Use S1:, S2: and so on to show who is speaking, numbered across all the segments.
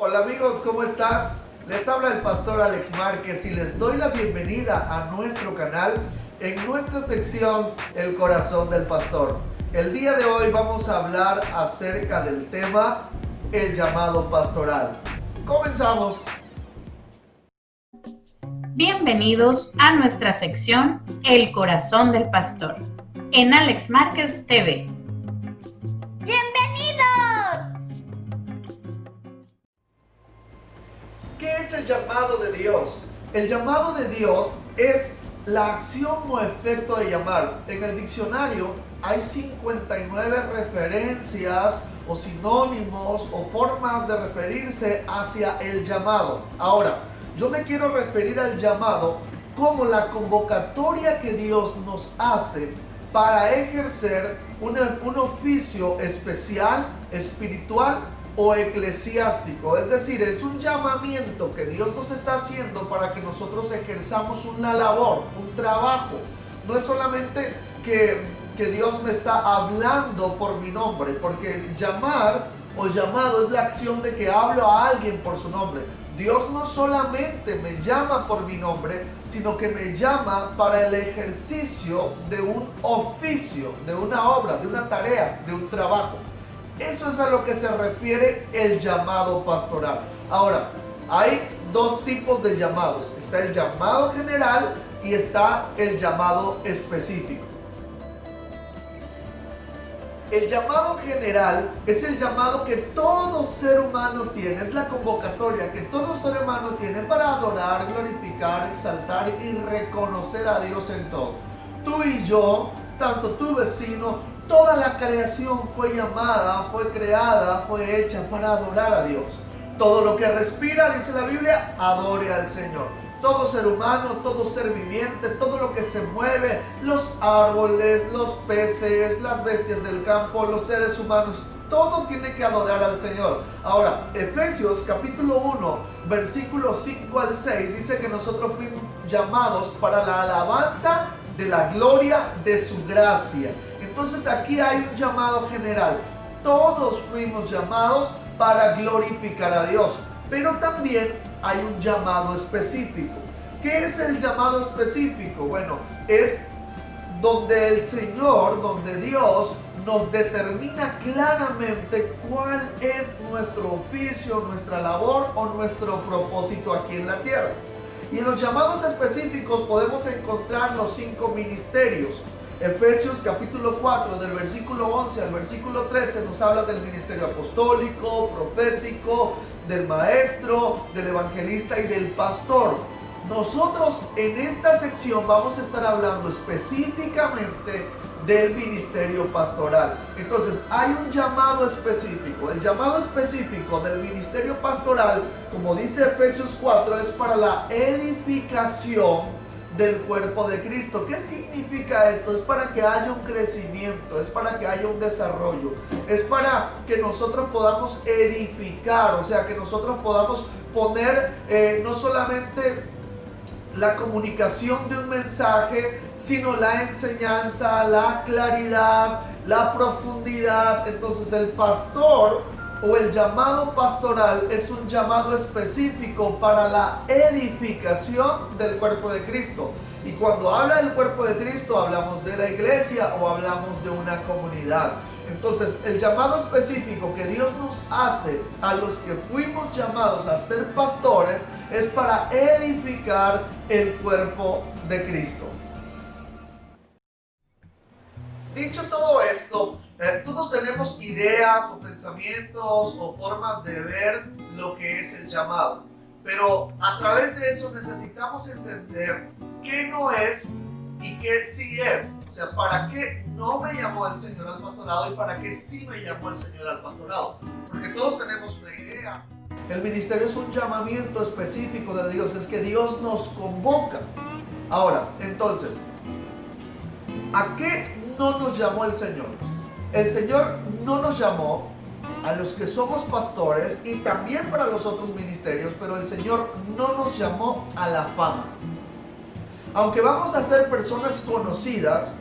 S1: Hola amigos, ¿cómo están? Les habla el pastor Alex Márquez y les doy la bienvenida a nuestro canal en nuestra sección El Corazón del Pastor. El día de hoy vamos a hablar acerca del tema el llamado pastoral. Comenzamos.
S2: Bienvenidos a nuestra sección El Corazón del Pastor en Alex Márquez TV.
S1: ¿Qué es el llamado de Dios? El llamado de Dios es la acción o efecto de llamar. En el diccionario hay 59 referencias o sinónimos o formas de referirse hacia el llamado. Ahora, yo me quiero referir al llamado como la convocatoria que Dios nos hace para ejercer un oficio especial, espiritual o eclesiástico. Es decir, es un llamamiento que Dios nos está haciendo para que nosotros ejerzamos una labor, un trabajo. No es solamente que Dios me está hablando por mi nombre, porque llamar o llamado es la acción de que hablo a alguien por su nombre. Dios no solamente me llama por mi nombre, sino que me llama para el ejercicio de un oficio, de una obra, de una tarea, de un trabajo. Eso es a lo que se refiere el llamado pastoral. Ahora, hay dos tipos de llamados. Está el llamado general y está el llamado específico. El llamado general es el llamado que todo ser humano tiene, es la convocatoria que todo ser humano tiene para adorar, glorificar, exaltar y reconocer a Dios en todo. Tú y yo, tanto tu vecino, toda la creación fue llamada, fue creada, fue hecha para adorar a Dios. Todo lo que respira, dice la Biblia, adore al Señor. Todo ser humano, todo ser viviente, todo lo que se mueve, los árboles, los peces, las bestias del campo, los seres humanos, todo tiene que adorar al Señor. Ahora, Efesios capítulo 1, versículos 5 al 6, dice que nosotros fuimos llamados para la alabanza de la gloria de su gracia. Entonces aquí hay un llamado general. Todos fuimos llamados para glorificar a Dios. Pero también hay un llamado específico. ¿Qué es el llamado específico? Bueno, es donde el Señor, donde Dios nos determina claramente cuál es nuestro oficio, nuestra labor o nuestro propósito aquí en la tierra. Y en los llamados específicos podemos encontrar los 5 ministerios. Efesios capítulo 4 del versículo 11 al versículo 13 nos habla del ministerio apostólico, profético, del maestro, del evangelista y del pastor. Nosotros en esta sección vamos a estar hablando específicamente del ministerio pastoral. Entonces hay un llamado específico. El llamado específico del ministerio pastoral, como dice Efesios 4, es para la edificación del cuerpo de Cristo. ¿Qué significa esto? Es para que haya un crecimiento, es para que haya un desarrollo, es para que nosotros podamos edificar, o sea, que nosotros podamos poner no solamente la comunicación de un mensaje, sino la enseñanza, la claridad, la profundidad. Entonces el pastor o el llamado pastoral es un llamado específico para la edificación del cuerpo de Cristo. Y cuando habla del cuerpo de Cristo, hablamos de la iglesia o hablamos de una comunidad. Entonces, el llamado específico que Dios nos hace a los que fuimos llamados a ser pastores es para edificar el cuerpo de Cristo. Dicho todo esto, todos tenemos ideas o pensamientos o formas de ver lo que es el llamado, pero a través de eso necesitamos entender qué no es y qué sí es. O sea, para qué no me llamó el Señor al pastorado y para qué sí me llamó el Señor al pastorado, porque todos tenemos una idea. El ministerio es un llamamiento específico de Dios, es que Dios nos convoca. Ahora, entonces, ¿a qué no nos llamó el Señor? El Señor no nos llamó a los que somos pastores y también para los otros ministerios, pero el Señor no nos llamó a la fama. Aunque vamos a ser personas conocidas,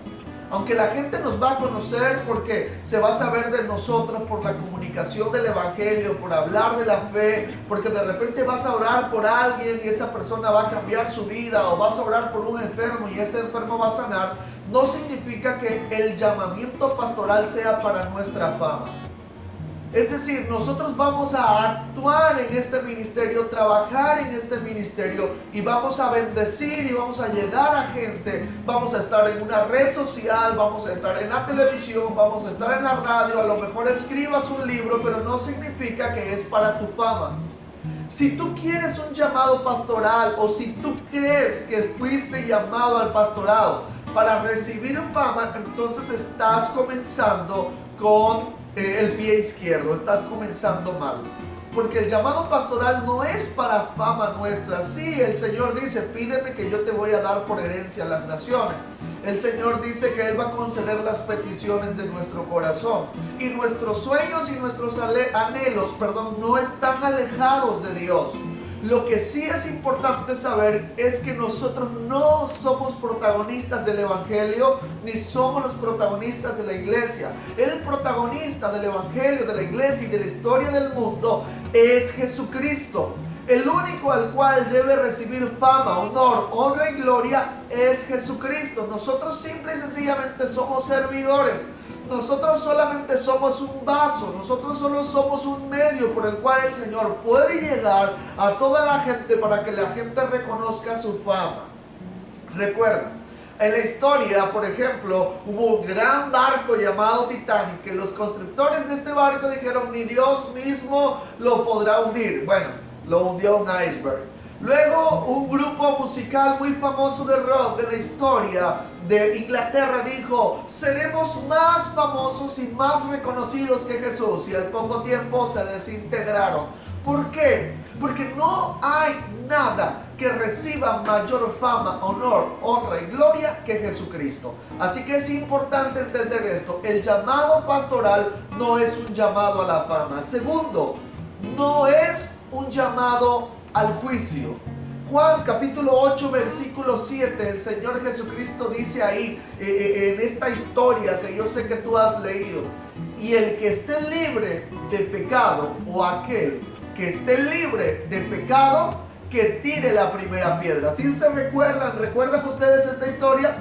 S1: Aunque la gente nos va a conocer porque se va a saber de nosotros por la comunicación del evangelio, por hablar de la fe, porque de repente vas a orar por alguien y esa persona va a cambiar su vida, o vas a orar por un enfermo y este enfermo va a sanar, no significa que el llamamiento pastoral sea para nuestra fama. Es decir, nosotros vamos a actuar en este ministerio, trabajar en este ministerio y vamos a bendecir y vamos a llegar a gente. Vamos a estar en una red social, vamos a estar en la televisión, vamos a estar en la radio. A lo mejor escribas un libro, pero no significa que es para tu fama. Si tú quieres un llamado pastoral, o si tú crees que fuiste llamado al pastorado para recibir fama, entonces estás comenzando con el pie izquierdo, estás comenzando mal. Porque el llamado pastoral no es para fama nuestra. Sí, el Señor dice, pídeme que yo te voy a dar por herencia a las naciones. El Señor dice que Él va a conceder las peticiones de nuestro corazón. Y nuestros sueños y nuestros anhelos, no están alejados de Dios. Lo que sí es importante saber es que nosotros no somos protagonistas del evangelio, ni somos los protagonistas de la iglesia. El protagonista del evangelio, de la iglesia y de la historia del mundo es Jesucristo. El único al cual debe recibir fama, honor, honra y gloria es Jesucristo. Nosotros simple y sencillamente somos servidores. Nosotros solamente somos un vaso, nosotros solo somos un medio por el cual el Señor puede llegar a toda la gente para que la gente reconozca su fama. Recuerda, en la historia, por ejemplo, hubo un gran barco llamado Titanic, que los constructores de este barco dijeron, ni Dios mismo lo podrá hundir. Bueno, lo hundió un iceberg. Luego, un grupo musical muy famoso de rock de la historia de Inglaterra dijo, seremos más famosos y más reconocidos que Jesús, y al poco tiempo se desintegraron. ¿Por qué? Porque no hay nada que reciba mayor fama, honor, honra y gloria que Jesucristo. Así que es importante entender esto. El llamado pastoral no es un llamado a la fama. Segundo, no es un llamado al juicio. Juan capítulo 8 versículo 7, el Señor Jesucristo dice ahí en esta historia que yo sé que tú has leído, y el que esté libre de pecado, o aquel que esté libre de pecado, que tire la primera piedra. ¿Sí se recuerdan ustedes esta historia?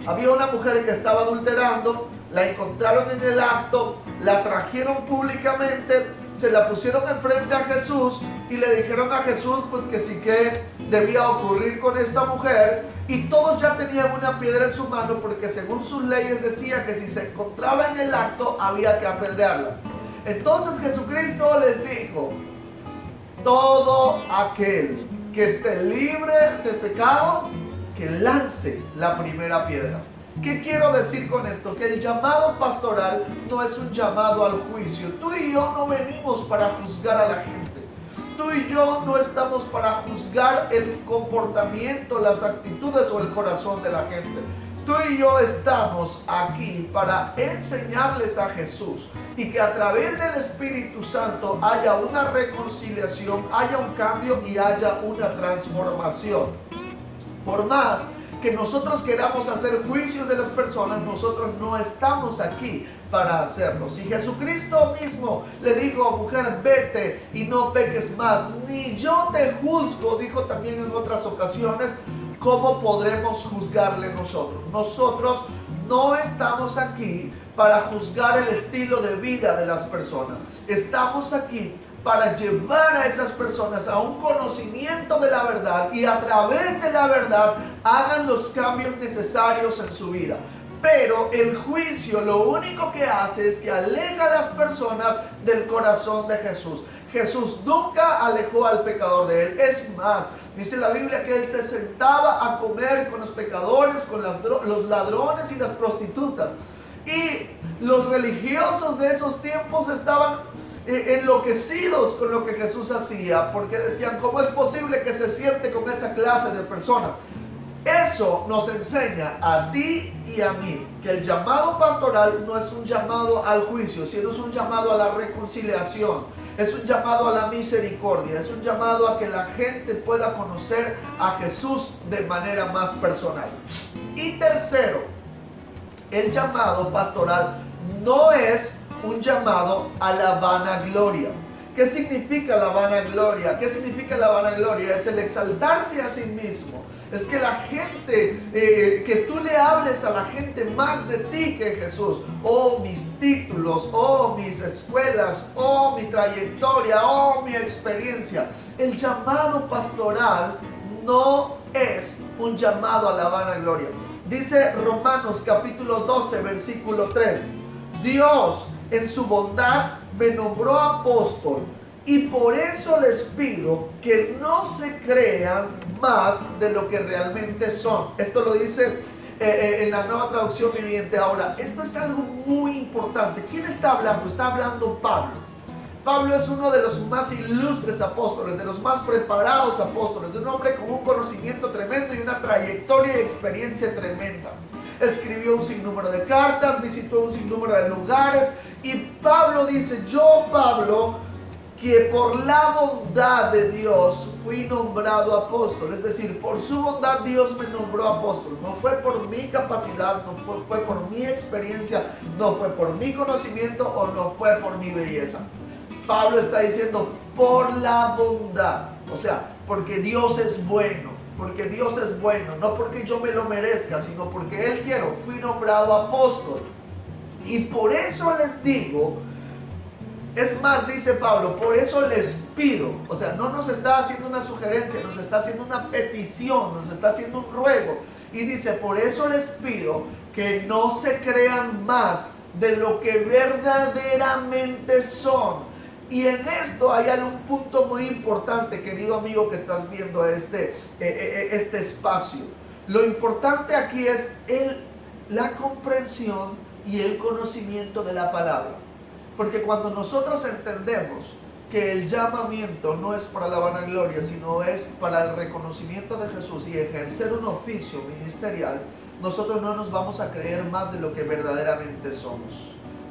S1: Había una mujer que estaba adulterando, la encontraron en el acto, la trajeron públicamente, se la pusieron enfrente a Jesús y le dijeron a Jesús pues que sí que debía ocurrir con esta mujer, y todos ya tenían una piedra en su mano porque según sus leyes decía que si se encontraba en el acto había que apedrearla. Entonces Jesucristo les dijo, todo aquel que esté libre de pecado, que lance la primera piedra. ¿Qué quiero decir con esto? Que el llamado pastoral no es un llamado al juicio. Tú y yo no venimos para juzgar a la gente. Tú y yo no estamos para juzgar el comportamiento, las actitudes o el corazón de la gente. Tú y yo estamos aquí para enseñarles a Jesús, y que a través del Espíritu Santo haya una reconciliación, haya un cambio y haya una transformación. Por más que nosotros queramos hacer juicios de las personas, nosotros no estamos aquí para hacerlo. Si Jesucristo mismo le dijo, mujer, vete y no peques más, ni yo te juzgo, dijo también en otras ocasiones, ¿cómo podremos juzgarle nosotros? Nosotros no estamos aquí para juzgar el estilo de vida de las personas. Estamos aquí para llevar a esas personas a un conocimiento de la verdad, y a través de la verdad hagan los cambios necesarios en su vida. Pero el juicio lo único que hace es que aleja a las personas del corazón de Jesús. Jesús nunca alejó al pecador de él. Es más, dice la Biblia que él se sentaba a comer con los pecadores, con los ladrones y las prostitutas. Y los religiosos de esos tiempos estaban enloquecidos con lo que Jesús hacía, porque decían, ¿cómo es posible que se siente con esa clase de persona? Eso nos enseña a ti y a mí que el llamado pastoral no es un llamado al juicio, sino es un llamado a la reconciliación, es un llamado a la misericordia, es un llamado a que la gente pueda conocer a Jesús de manera más personal. Y tercero, el llamado pastoral no es un llamado a la vanagloria. ¿Qué significa la vanagloria? ¿Qué significa la vanagloria? Es el exaltarse a sí mismo. Es que la gente, que tú le hables a la gente más de ti que Jesús. Oh, mis títulos, oh, mis escuelas, oh, mi trayectoria, oh, mi experiencia. El llamado pastoral no es un llamado a la vanagloria. Dice Romanos capítulo 12, versículo 3. Dios en su bondad me nombró apóstol y por eso les pido que no se crean más de lo que realmente son. Esto lo dice en la Nueva Traducción Viviente. Ahora, esto es algo muy importante. ¿Quién está hablando? Está hablando Pablo. Pablo es uno de los más ilustres apóstoles, de los más preparados apóstoles, de un hombre con un conocimiento tremendo y una trayectoria y experiencia tremenda. Escribió un sinnúmero de cartas, visitó un sinnúmero de lugares y Pablo dice, yo Pablo, que por la bondad de Dios fui nombrado apóstol. Es decir, por su bondad Dios me nombró apóstol. No fue por mi capacidad, no fue por mi experiencia, no fue por mi conocimiento o no fue por mi belleza. Pablo está diciendo por la bondad, o sea, porque Dios es bueno. Porque Dios es bueno, no porque yo me lo merezca, sino porque Él quiero. Fui nombrado apóstol. Y por eso les digo, es más, dice Pablo, por eso les pido. O sea, no nos está haciendo una sugerencia, nos está haciendo una petición, nos está haciendo un ruego. Y dice, por eso les pido que no se crean más de lo que verdaderamente son. Y en esto hay algún punto muy importante, querido amigo que estás viendo este espacio. Lo importante aquí es la comprensión y el conocimiento de la palabra. Porque cuando nosotros entendemos que el llamamiento no es para la vanagloria, sino es para el reconocimiento de Jesús y ejercer un oficio ministerial, nosotros no nos vamos a creer más de lo que verdaderamente somos.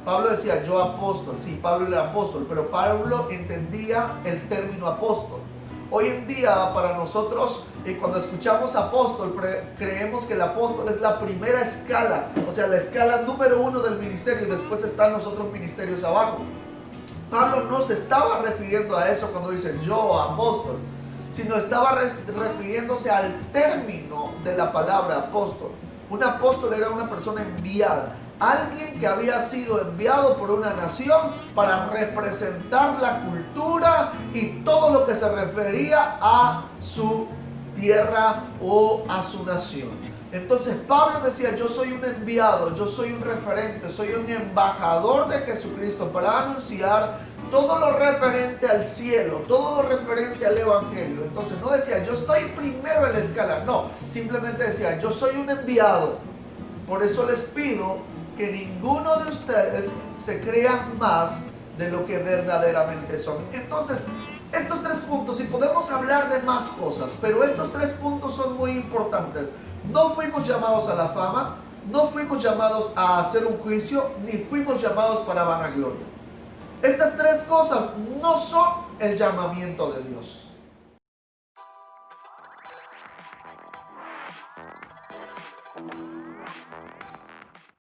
S1: Pablo decía, yo apóstol, sí, Pablo era apóstol, pero Pablo entendía el término apóstol. Hoy en día para nosotros, cuando escuchamos apóstol, creemos que el apóstol es la primera escala, o sea, la escala número 1 del ministerio y después están los otros ministerios abajo. Pablo no se estaba refiriendo a eso cuando dice yo apóstol, sino estaba refiriéndose al término de la palabra apóstol. Un apóstol era una persona enviada. Alguien que había sido enviado por una nación para representar la cultura y todo lo que se refería a su tierra o a su nación. Entonces Pablo decía, yo soy un enviado, yo soy un referente, soy un embajador de Jesucristo para anunciar todo lo referente al cielo, todo lo referente al evangelio. Entonces no decía, yo estoy primero en la escala, no, simplemente decía, yo soy un enviado. Por eso les pido que ninguno de ustedes se crean más de lo que verdaderamente son. Entonces, estos 3 puntos, y podemos hablar de más cosas, pero estos 3 puntos son muy importantes. No fuimos llamados a la fama, no fuimos llamados a hacer un juicio, ni fuimos llamados para vanagloria. Estas 3 cosas no son el llamamiento de Dios.